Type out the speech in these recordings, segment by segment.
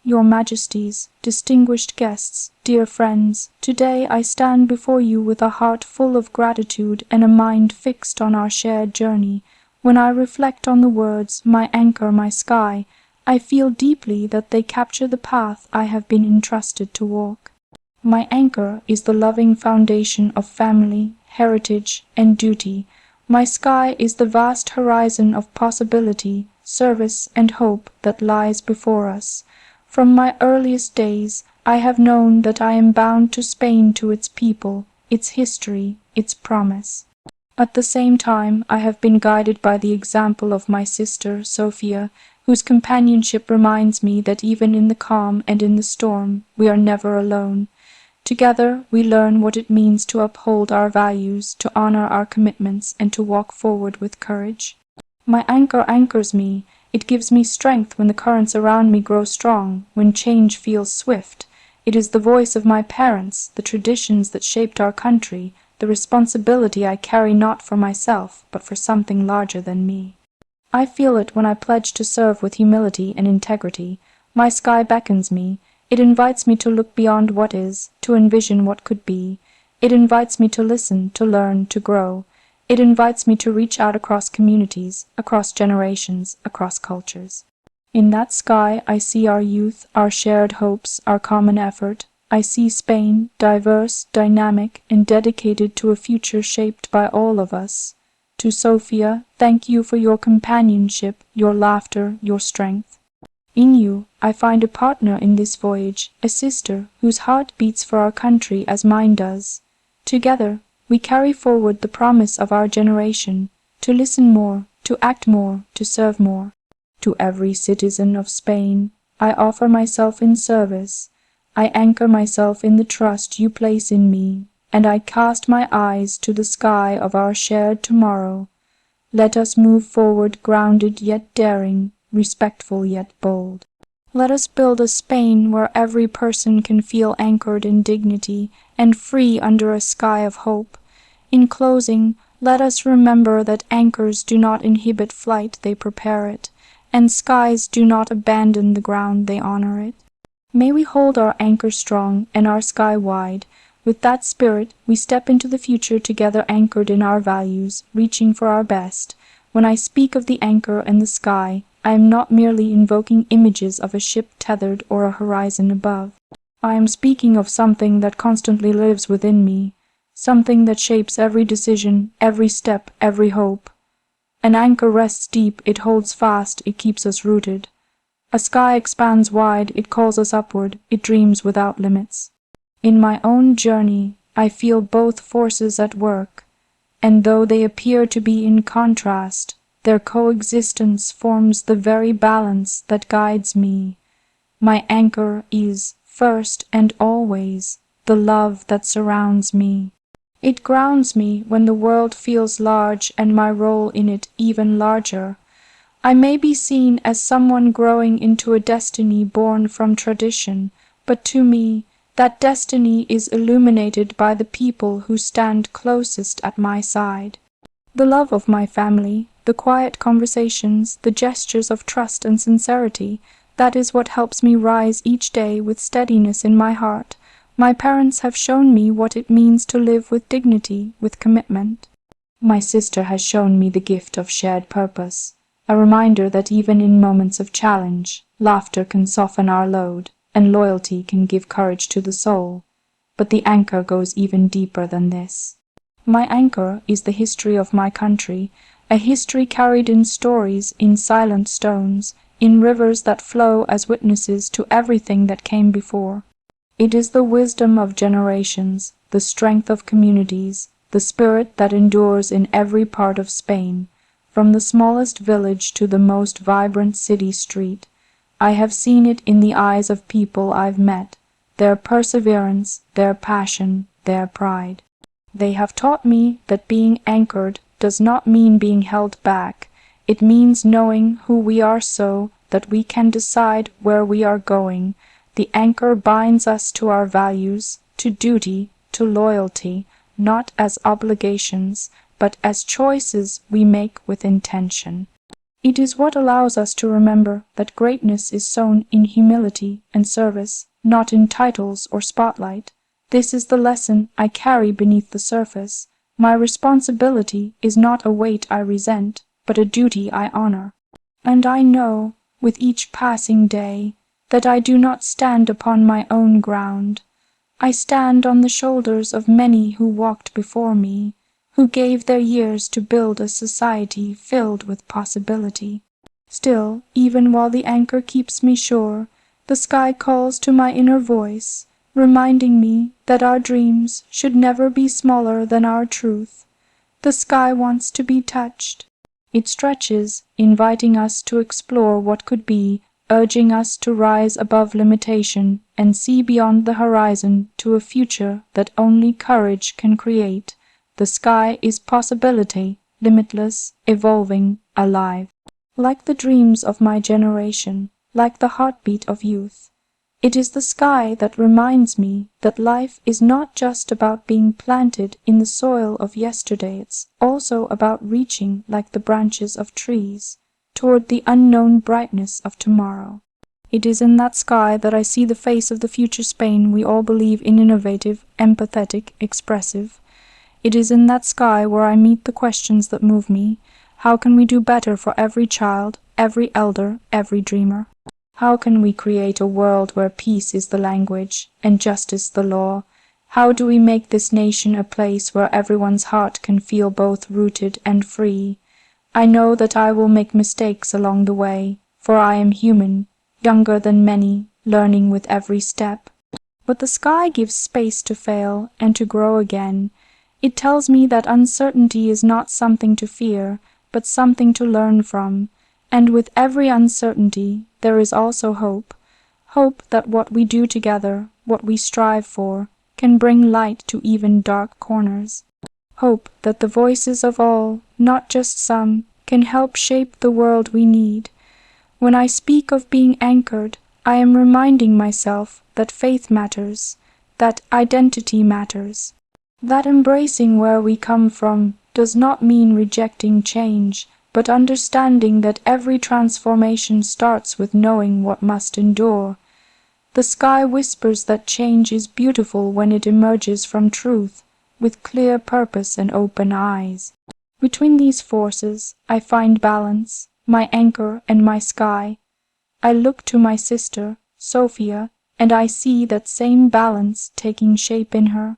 your majesties, distinguished guests, dear friends, today I stand before you with a heart full of gratitude and a mind fixed on our shared journey. When I reflect on the words, my anchor, my sky, I feel deeply that they capture the path I have been entrusted to walk. My anchor is the loving foundation of family, heritage, and duty. My sky is the vast horizon of possibility, service, and hope that lies before us. From my earliest days, I have known that I am bound to Spain, to its people, its history, its promise. At the same time, I have been guided by the example of my sister, Sofia, whose companionship reminds me that even in the calm and in the storm, we are never alone. Together, we learn what it means to uphold our values, to honor our commitments, and to walk forward with courage. My anchor anchors me. It gives me strength when the currents around me grow strong, when change feels swift. It is the voice of my parents, the traditions that shaped our country, the responsibility I carry not for myself, but for something larger than me. I feel it when I pledge to serve with humility and integrity. My sky beckons me. It invites me to look beyond what is, to envision what could be. It invites me to listen, to learn, to grow. It invites me to reach out across communities, across generations, across cultures. In that sky I see our youth, our shared hopes, our common effort. I see Spain, diverse, dynamic, and dedicated to a future shaped by all of us. To Sofia, thank you for your companionship, your laughter, your strength. In you, I find a partner in this voyage, a sister whose heart beats for our country as mine does. Together, we carry forward the promise of our generation, to listen more, to act more, to serve more. To every citizen of Spain, I offer myself in service. I anchor myself in the trust you place in me, and I cast my eyes to the sky of our shared tomorrow. Let us move forward grounded yet daring, respectful yet bold. Let us build a Spain where every person can feel anchored in dignity and free under a sky of hope. In closing, let us remember that anchors do not inhibit flight, they prepare it, and skies do not abandon the ground, they honor it. May we hold our anchor strong and our sky wide. With that spirit, we step into the future together, anchored in our values, reaching for our best. When I speak of the anchor and the sky, I am not merely invoking images of a ship tethered or a horizon above. I am speaking of something that constantly lives within me, something that shapes every decision, every step, every hope. An anchor rests deep, it holds fast, it keeps us rooted. A sky expands wide, it calls us upward, it dreams without limits. In my own journey, I feel both forces at work, and though they appear to be in contrast, their coexistence forms the very balance that guides me. My anchor is, first and always, the love that surrounds me. It grounds me when the world feels large and my role in it even larger. I may be seen as someone growing into a destiny born from tradition, but to me, that destiny is illuminated by the people who stand closest at my side. The love of my family, the quiet conversations, the gestures of trust and sincerity, that is what helps me rise each day with steadiness in my heart. My parents have shown me what it means to live with dignity, with commitment. My sister has shown me the gift of shared purpose, a reminder that even in moments of challenge, laughter can soften our load, and loyalty can give courage to the soul. But the anchor goes even deeper than this. My anchor is the history of my country, a history carried in stories, in silent stones, in rivers that flow as witnesses to everything that came before. It is the wisdom of generations, the strength of communities, the spirit that endures in every part of Spain, from the smallest village to the most vibrant city street. I have seen it in the eyes of people I've met, their perseverance, their passion, their pride. They have taught me that being anchored does not mean being held back. It means knowing who we are so that we can decide where we are going. The anchor binds us to our values, to duty, to loyalty, not as obligations, but as choices we make with intention. It is what allows us to remember that greatness is sown in humility and service, not in titles or spotlight. This is the lesson I carry beneath the surface. My responsibility is not a weight I resent, but a duty I honor. And I know, with each passing day, that I do not stand upon my own ground. I stand on the shoulders of many who walked before me, who gave their years to build a society filled with possibility. Still, even while the anchor keeps me sure, the sky calls to my inner voice, reminding me that our dreams should never be smaller than our truth. The sky wants to be touched. It stretches, inviting us to explore what could be, urging us to rise above limitation and see beyond the horizon to a future that only courage can create. The sky is possibility, limitless, evolving, alive. Like the dreams of my generation, like the heartbeat of youth. It is the sky that reminds me that life is not just about being planted in the soil of yesterday, it's also about reaching like the branches of trees toward the unknown brightness of tomorrow. It is in that sky that I see the face of the future Spain we all believe in, innovative, empathetic, expressive. It is in that sky where I meet the questions that move me. How can we do better for every child, every elder, every dreamer? How can we create a world where peace is the language and justice the law? How do we make this nation a place where everyone's heart can feel both rooted and free? I know that I will make mistakes along the way, for I am human, younger than many, learning with every step. But the sky gives space to fail and to grow again. It tells me that uncertainty is not something to fear, but something to learn from. And with every uncertainty, there is also hope. Hope that what we do together, what we strive for, can bring light to even dark corners. Hope that the voices of all, not just some, can help shape the world we need. When I speak of being anchored, I am reminding myself that faith matters, that identity matters, that embracing where we come from does not mean rejecting change, but understanding that every transformation starts with knowing what must endure. The sky whispers that change is beautiful when it emerges from truth, with clear purpose and open eyes. Between these forces, I find balance, my anchor and my sky. I look to my sister, Sofia, and I see that same balance taking shape in her.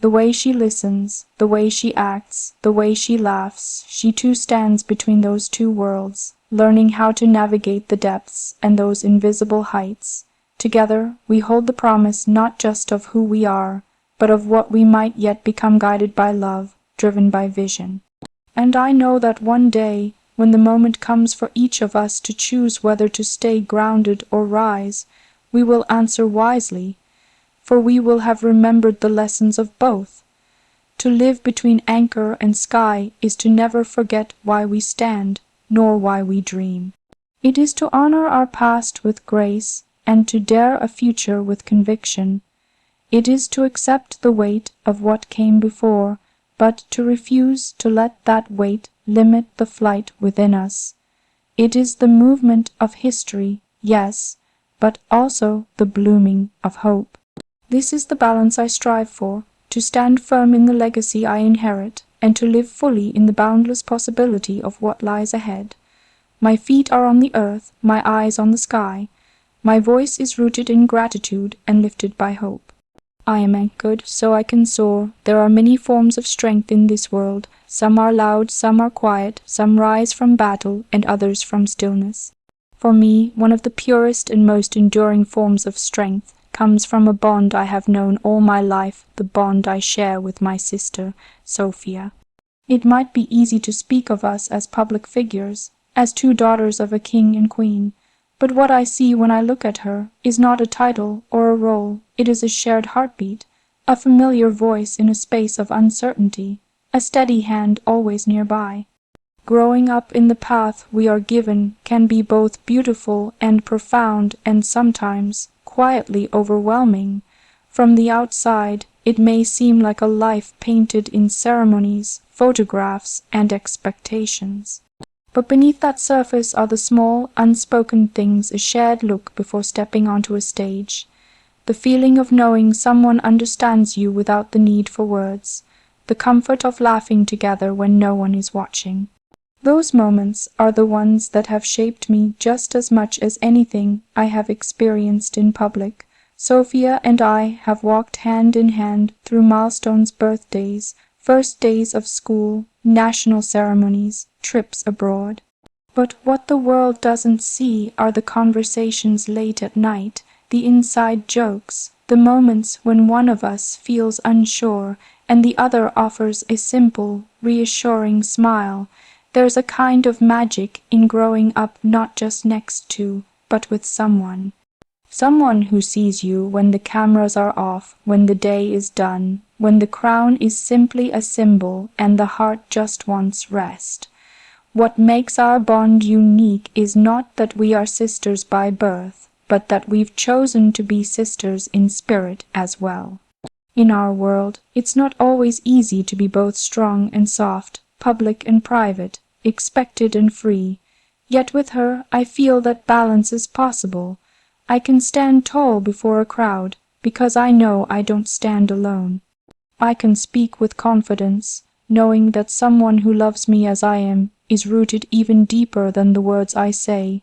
The way she listens, the way she acts, the way she laughs, she too stands between those two worlds, learning how to navigate the depths and those invisible heights. Together, we hold the promise not just of who we are, but of what we might yet become, guided by love, driven by vision. And I know that one day, when the moment comes for each of us to choose whether to stay grounded or rise, we will answer wisely, for we will have remembered the lessons of both. To live between anchor and sky is to never forget why we stand, nor why we dream. It is to honor our past with grace, and to dare a future with conviction. It is to accept the weight of what came before, but to refuse to let that weight limit the flight within us. It is the movement of history, yes, but also the blooming of hope. This is the balance I strive for, to stand firm in the legacy I inherit, and to live fully in the boundless possibility of what lies ahead. My feet are on the earth, my eyes on the sky. My voice is rooted in gratitude and lifted by hope. I am anchored so I can soar. There are many forms of strength in this world. Some are loud, some are quiet, some rise from battle, and others from stillness. For me, one of the purest and most enduring forms of strength comes from a bond I have known all my life, the bond I share with my sister, Sofia. It might be easy to speak of us as public figures, as two daughters of a king and queen, but what I see when I look at her is not a title or a role. It is a shared heartbeat, a familiar voice in a space of uncertainty, a steady hand always nearby. Growing up in the path we are given can be both beautiful and profound, and sometimes quietly overwhelming. From the outside, it may seem like a life painted in ceremonies, photographs, and expectations. But beneath that surface are the small, unspoken things, a shared look before stepping onto a stage, the feeling of knowing someone understands you without the need for words, the comfort of laughing together when no one is watching. Those moments are the ones that have shaped me just as much as anything I have experienced in public. Sofia and I have walked hand in hand through milestones, birthdays, first days of school, national ceremonies, trips abroad. But what the world doesn't see are the conversations late at night, the inside jokes, the moments when one of us feels unsure and the other offers a simple, reassuring smile. There's a kind of magic in growing up not just next to, but with someone. Someone who sees you when the cameras are off, when the day is done, when the crown is simply a symbol and the heart just wants rest. What makes our bond unique is not that we are sisters by birth, but that we've chosen to be sisters in spirit as well. In our world, it's not always easy to be both strong and soft, public and private, expected and free. Yet with her, I feel that balance is possible. I can stand tall before a crowd, because I know I don't stand alone. I can speak with confidence, knowing that someone who loves me as I am is rooted even deeper than the words I say.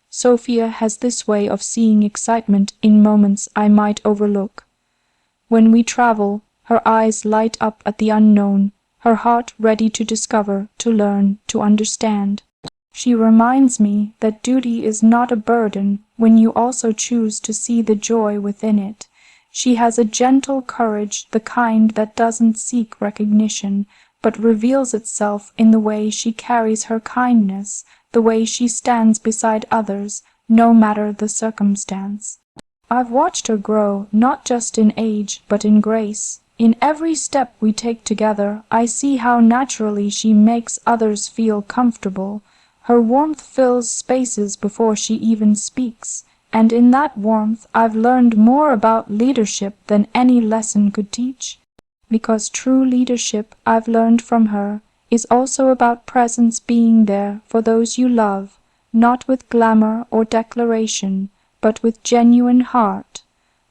Sofia has this way of seeing excitement in moments I might overlook. When we travel, her eyes light up at the unknown, her heart ready to discover, to learn, to understand. She reminds me that duty is not a burden when you also choose to see the joy within it. She has a gentle courage, the kind that doesn't seek recognition, but reveals itself in the way she carries her kindness, the way she stands beside others, no matter the circumstance. I've watched her grow, not just in age, but in grace. In every step we take together, I see how naturally she makes others feel comfortable. Her warmth fills spaces before she even speaks, and in that warmth I've learned more about leadership than any lesson could teach. Because true leadership, I've learned from her, is also about presence, being there for those you love, not with glamour or declaration, but with genuine heart.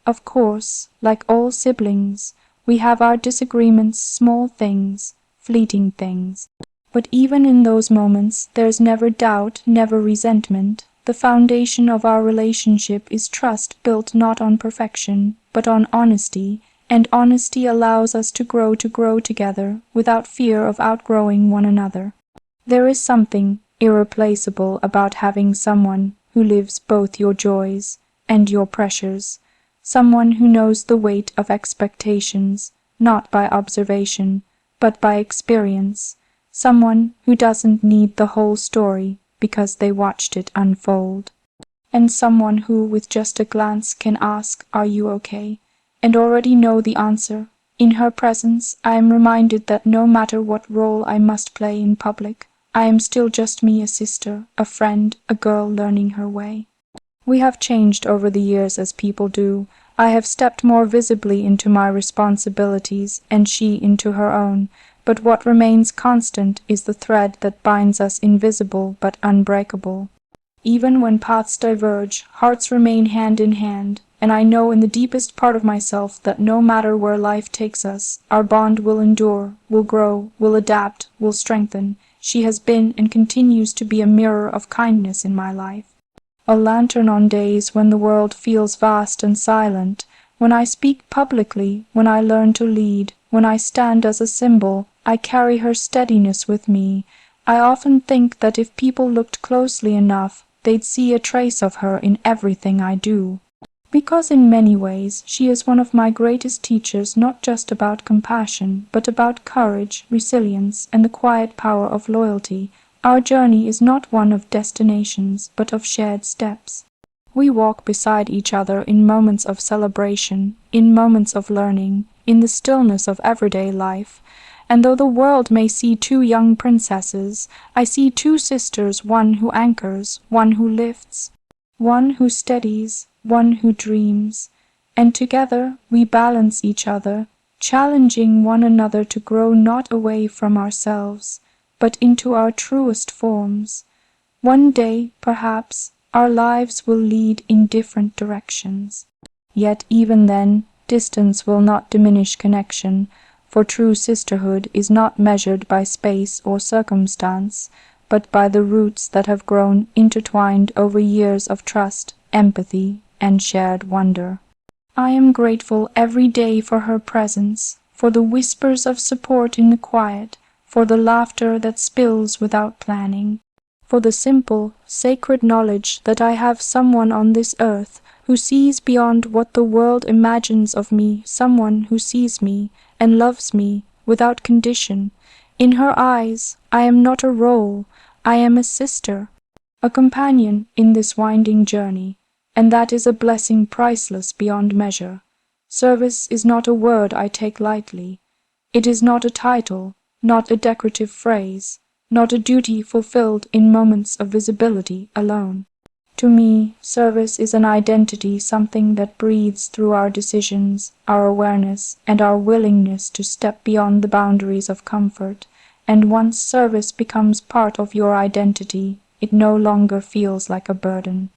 Of course, like all siblings, we have our disagreements, small things, fleeting things. But even in those moments, there's never doubt, never resentment. The foundation of our relationship is trust built not on perfection, but on honesty, and honesty allows us to grow together without fear of outgrowing one another. There is something irreplaceable about having someone who lives both your joys and your pressures, someone who knows the weight of expectations, not by observation, but by experience, someone who doesn't need the whole story because they watched it unfold, and someone who with just a glance can ask, "Are you okay?" and already know the answer. In her presence, I am reminded that no matter what role I must play in public, I am still just me, a sister, a friend, a girl learning her way. We have changed over the years as people do. I have stepped more visibly into my responsibilities and she into her own, but what remains constant is the thread that binds us, invisible but unbreakable. Even when paths diverge, hearts remain hand in hand, and I know in the deepest part of myself that no matter where life takes us, our bond will endure, will grow, will adapt, will strengthen. She has been and continues to be a mirror of kindness in my life. A lantern on days when the world feels vast and silent, when I speak publicly, when I learn to lead, when I stand as a symbol, I carry her steadiness with me. I often think that if people looked closely enough, they'd see a trace of her in everything I do. Because in many ways she is one of my greatest teachers, not just about compassion, but about courage, resilience, and the quiet power of loyalty. Our journey is not one of destinations, but of shared steps. We walk beside each other in moments of celebration, in moments of learning, in the stillness of everyday life. And though the world may see two young princesses, I see two sisters, one who anchors, one who lifts, one who steadies, one who dreams. And together we balance each other, challenging one another to grow not away from ourselves, but into our truest forms. One day, perhaps, our lives will lead in different directions. Yet even then, distance will not diminish connection, for true sisterhood is not measured by space or circumstance, but by the roots that have grown intertwined over years of trust, empathy, and shared wonder. I am grateful every day for her presence, for the whispers of support in the quiet, for the laughter that spills without planning, for the simple, sacred knowledge that I have someone on this earth who sees beyond what the world imagines of me, someone who sees me and loves me without condition. In her eyes, I am not a role, I am a sister, a companion in this winding journey, and that is a blessing priceless beyond measure. Service is not a word I take lightly. It is not a title, not a decorative phrase, not a duty fulfilled in moments of visibility alone. To me, service is an identity, something that breathes through our decisions, our awareness, and our willingness to step beyond the boundaries of comfort. And once service becomes part of your identity, it no longer feels like a burden.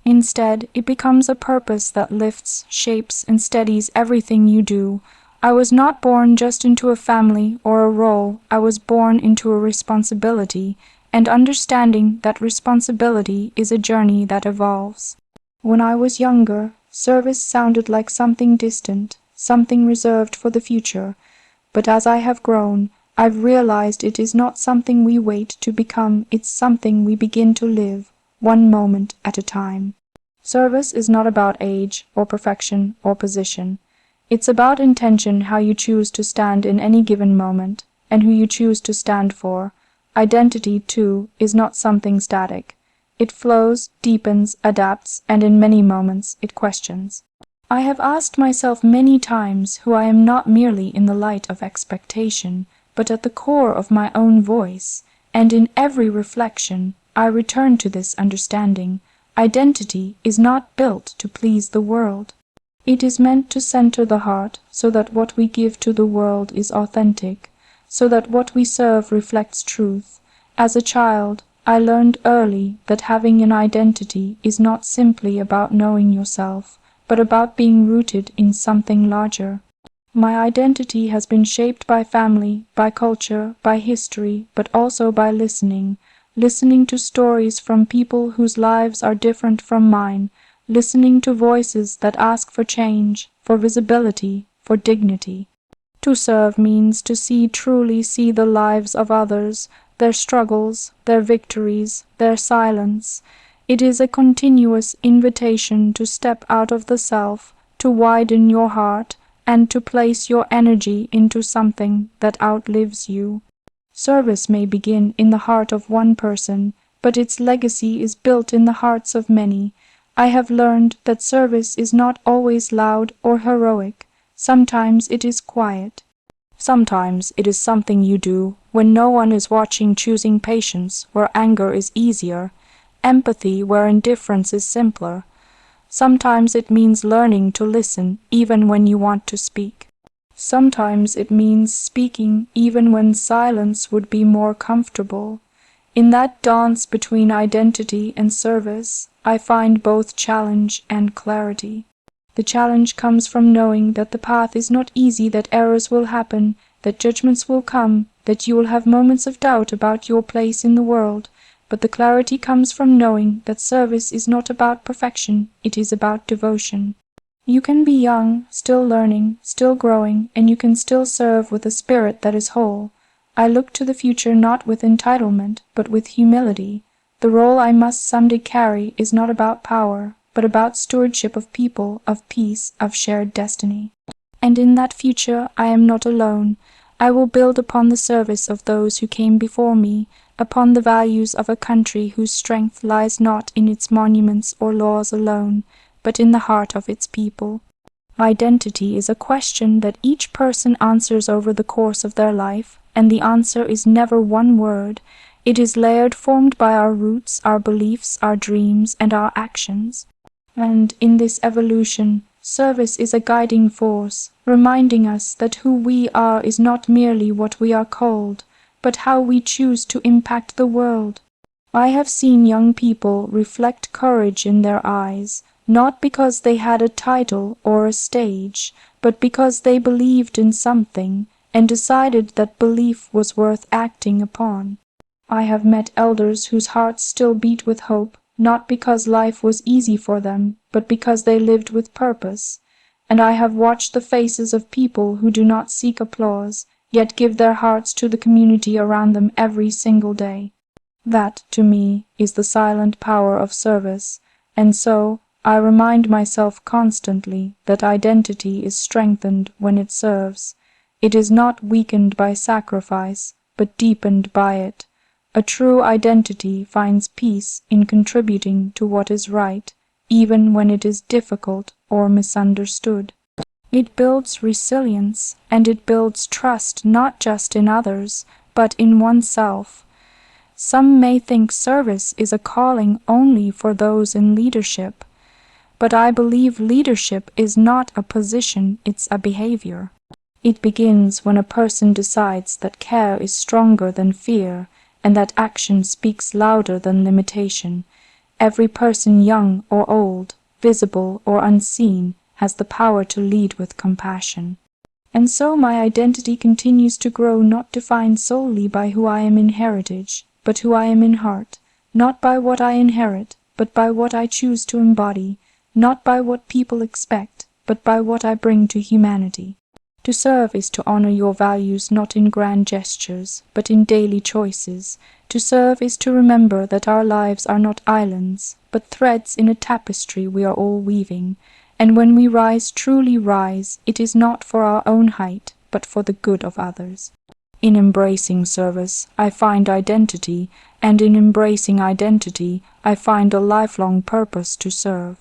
Instead, it becomes a purpose that lifts, shapes, and steadies everything you do. I was not born just into a family or a role. I was born into a responsibility, and understanding that responsibility is a journey that evolves. When I was younger, service sounded like something distant, something reserved for the future. But as I have grown, I've realized it is not something we wait to become, it's something we begin to live, one moment at a time. Service is not about age or perfection or position. It's about intention, how you choose to stand in any given moment, and who you choose to stand for. Identity, too, is not something static. It flows, deepens, adapts, and in many moments it questions. I have asked myself many times who I am not merely in the light of expectation, but at the core of my own voice, and in every reflection I return to this understanding. Identity is not built to please the world. It is meant to center the heart, so that what we give to the world is authentic, so that what we serve reflects truth. As a child, I learned early that having an identity is not simply about knowing yourself, but about being rooted in something larger. My identity has been shaped by family, by culture, by history, but also by listening to stories from people whose lives are different from mine, listening to voices that ask for change, for visibility, for dignity. To serve means to truly see the lives of others, their struggles, their victories, their silence. It is a continuous invitation to step out of the self, to widen your heart, and to place your energy into something that outlives you. Service may begin in the heart of one person, but its legacy is built in the hearts of many. I have learned that service is not always loud or heroic. Sometimes it is quiet. Sometimes it is something you do when no one is watching, choosing patience where anger is easier, empathy where indifference is simpler. Sometimes it means learning to listen even when you want to speak. Sometimes it means speaking even when silence would be more comfortable. In that dance between identity and service, I find both challenge and clarity. The challenge comes from knowing that the path is not easy, that errors will happen, that judgments will come, that you will have moments of doubt about your place in the world. But the clarity comes from knowing that service is not about perfection, it is about devotion. You can be young, still learning, still growing, and you can still serve with a spirit that is whole. I look to the future not with entitlement, but with humility. The role I must someday carry is not about power, but about stewardship of people, of peace, of shared destiny. And in that future I am not alone. I will build upon the service of those who came before me, upon the values of a country whose strength lies not in its monuments or laws alone, but in the heart of its people. Identity is a question that each person answers over the course of their life, and the answer is never one word. It is layered, formed by our roots, our beliefs, our dreams, and our actions. And in this evolution, service is a guiding force, reminding us that who we are is not merely what we are called, but how we choose to impact the world. I have seen young people reflect courage in their eyes, not because they had a title or a stage, but because they believed in something and decided that belief was worth acting upon. I have met elders whose hearts still beat with hope, not because life was easy for them, but because they lived with purpose. And I have watched the faces of people who do not seek applause, yet give their hearts to the community around them every single day. That, to me, is the silent power of service, and so I remind myself constantly that identity is strengthened when it serves. It is not weakened by sacrifice, but deepened by it. A true identity finds peace in contributing to what is right, even when it is difficult or misunderstood. It builds resilience, and it builds trust not just in others, but in oneself. Some may think service is a calling only for those in leadership, but I believe leadership is not a position, it's a behavior. It begins when a person decides that care is stronger than fear, and that action speaks louder than limitation. Every person, young or old, visible or unseen, has the power to lead with compassion. And so my identity continues to grow, not defined solely by who I am in heritage, but who I am in heart, not by what I inherit, but by what I choose to embody, not by what people expect, but by what I bring to humanity. To serve is to honor your values not in grand gestures, but in daily choices. To serve is to remember that our lives are not islands, but threads in a tapestry we are all weaving. And when we rise, truly rise, it is not for our own height, but for the good of others. In embracing service, I find identity, and in embracing identity, I find a lifelong purpose to serve.